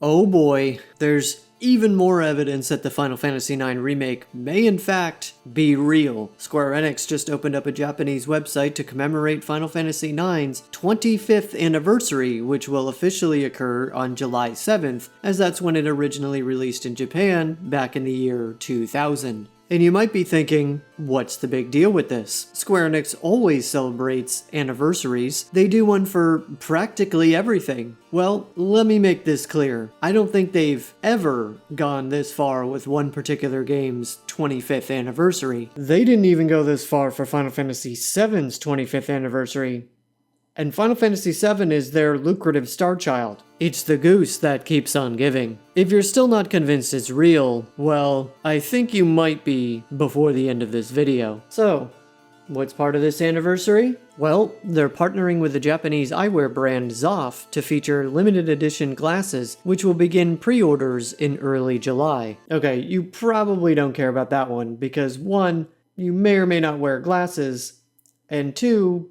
Oh boy, there's even more evidence that the Final Fantasy IX remake may in fact be real. Square Enix just opened up a Japanese website to commemorate Final Fantasy IX's 25th anniversary, which will officially occur on July 7th, as that's when it originally released in Japan back in the year 2000. And you might be thinking, what's the big deal with this? Square Enix always celebrates anniversaries. They do one for practically everything. Well, let me make this clear. I don't think they've ever gone this far with one particular game's 25th anniversary. They didn't even go this far for Final Fantasy VII's 25th anniversary. And Final Fantasy VII is their lucrative star child. It's the goose that keeps on giving. If you're still not convinced it's real, well, I think you might be before the end of this video. So, what's part of this anniversary? Well, they're partnering with the Japanese eyewear brand Zoff to feature limited edition glasses, which will begin pre-orders in early July. Okay, you probably don't care about that one, because 1, you may or may not wear glasses, and 2,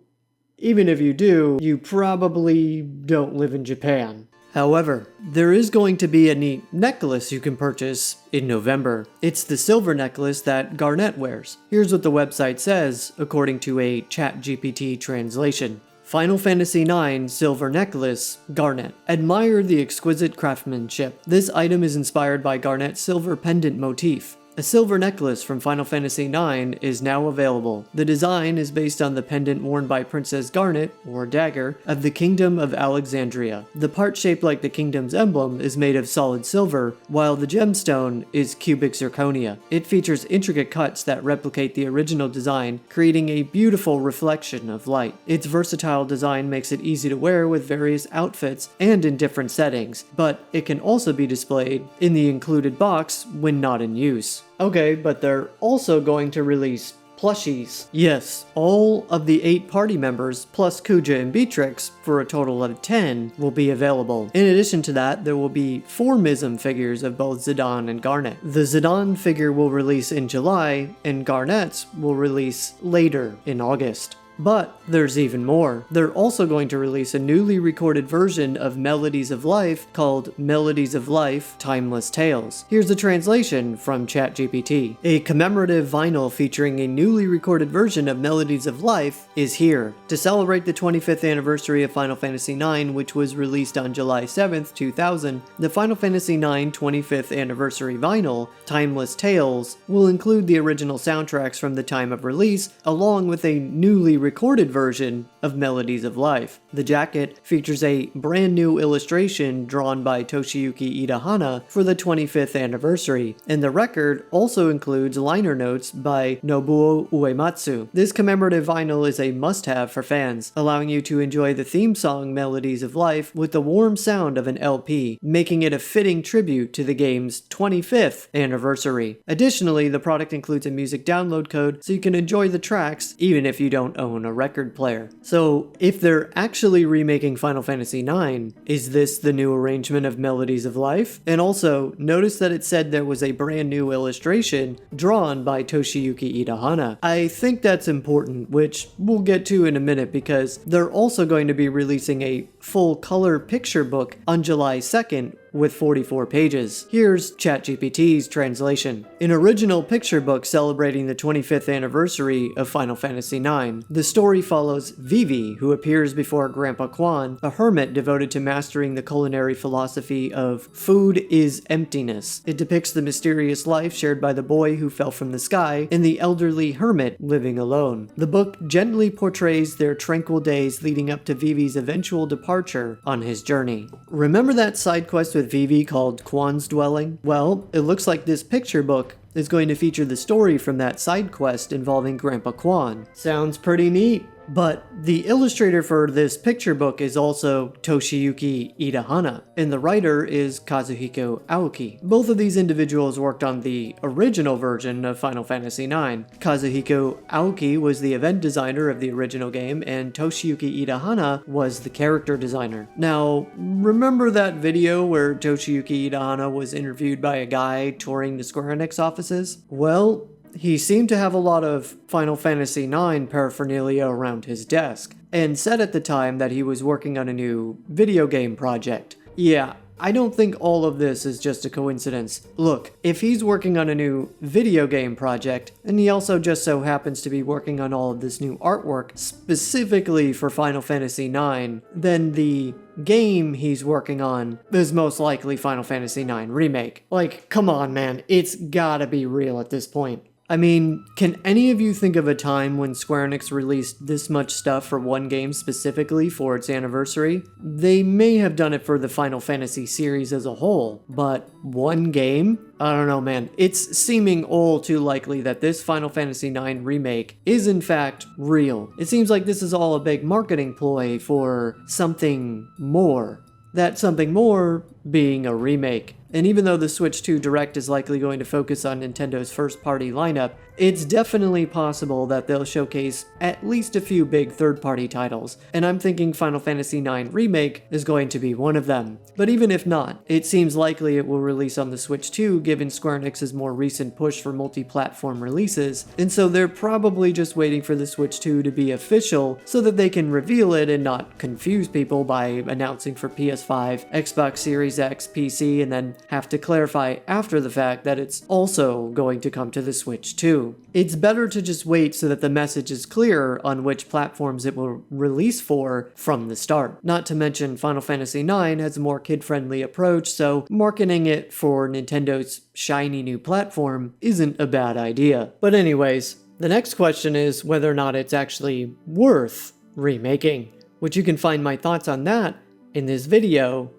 even if you do, you probably don't live in Japan. However, there is going to be a neat necklace you can purchase in November. It's the silver necklace that Garnet wears. Here's what the website says, according to a ChatGPT translation. Final Fantasy IX Silver Necklace, Garnet. Admire the exquisite craftsmanship. This item is inspired by Garnet's silver pendant motif. A silver necklace from Final Fantasy IX is now available. The design is based on the pendant worn by Princess Garnet, or Dagger, of the Kingdom of Alexandria. The part shaped like the kingdom's emblem is made of solid silver, while the gemstone is cubic zirconia. It features intricate cuts that replicate the original design, creating a beautiful reflection of light. Its versatile design makes it easy to wear with various outfits and in different settings, but it can also be displayed in the included box when not in use. Okay, but they're also going to release plushies. Yes, all of the 8 party members, plus Kuja and Beatrix, for a total of 10, will be available. In addition to that, there will be 4 Mism figures of both Zidane and Garnet. The Zidane figure will release in July, and Garnet's will release later in August. But there's even more. They're also going to release a newly recorded version of Melodies of Life called Melodies of Life Timeless Tales. Here's a translation from ChatGPT. A commemorative vinyl featuring a newly recorded version of Melodies of Life is here. To celebrate the 25th anniversary of Final Fantasy IX, which was released on July 7th, 2000, the Final Fantasy IX 25th anniversary vinyl, Timeless Tales, will include the original soundtracks from the time of release, along with a newly recorded version of Melodies of Life. The jacket features a brand new illustration drawn by Toshiyuki Idahana for the 25th anniversary, and the record also includes liner notes by Nobuo Uematsu. This commemorative vinyl is a must-have for fans, allowing you to enjoy the theme song Melodies of Life with the warm sound of an LP, making it a fitting tribute to the game's 25th anniversary. Additionally, the product includes a music download code so you can enjoy the tracks even if you don't own a record player. So, if they're actually remaking Final Fantasy IX, is this the new arrangement of Melodies of Life? And also, notice that it said there was a brand new illustration drawn by Toshiyuki Idahana. I think that's important, which we'll get to in a minute because they're also going to be releasing a full color picture book on July 2nd with 44 pages. Here's ChatGPT's translation. An original picture book celebrating the 25th anniversary of Final Fantasy IX. The story follows Vivi, who appears before Grandpa Quan, a hermit devoted to mastering the culinary philosophy of food is emptiness. It depicts the mysterious life shared by the boy who fell from the sky and the elderly hermit living alone. The book gently portrays their tranquil days leading up to Vivi's eventual departure on his journey. Remember that side quest with Vivi called Quan's Dwelling? Well, it looks like this picture book is going to feature the story from that side quest involving Grandpa Quan. Sounds pretty neat. But the illustrator for this picture book is also Toshiyuki Idahana, and the writer is Kazuhiko Aoki. Both of these individuals worked on the original version of Final Fantasy IX. Kazuhiko Aoki was the event designer of the original game, and Toshiyuki Idahana was the character designer. Now, remember that video where Toshiyuki Idahana was interviewed by a guy touring the Square Enix offices? Well, he seemed to have a lot of Final Fantasy IX paraphernalia around his desk, and said at the time that he was working on a new video game project. Yeah, I don't think all of this is just a coincidence. Look, if he's working on a new video game project, and he also just so happens to be working on all of this new artwork specifically for Final Fantasy IX, then the game he's working on is most likely Final Fantasy IX Remake. Like, come on, man, it's gotta be real at this point. I mean, can any of you think of a time when Square Enix released this much stuff for one game specifically for its anniversary? They may have done it for the Final Fantasy series as a whole, but one game? I don't know, man. It's seeming all too likely that this Final Fantasy IX Remake is in fact real. It seems like this is all a big marketing ploy for something more. That something more being a remake. And even though the Switch 2 Direct is likely going to focus on Nintendo's first-party lineup, it's definitely possible that they'll showcase at least a few big third-party titles, and I'm thinking Final Fantasy IX Remake is going to be one of them. But even if not, it seems likely it will release on the Switch 2 given Square Enix's more recent push for multi-platform releases, and so they're probably just waiting for the Switch 2 to be official so that they can reveal it and not confuse people by announcing for PS5, Xbox Series X, PC, and then have to clarify after the fact that it's also going to come to the Switch 2. It's better to just wait so that the message is clear on which platforms it will release for from the start. Not to mention Final Fantasy IX has a more kid-friendly approach, so marketing it for Nintendo's shiny new platform isn't a bad idea. But anyways, the next question is whether or not it's actually worth remaking, which you can find my thoughts on that in this video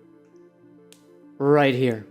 right here.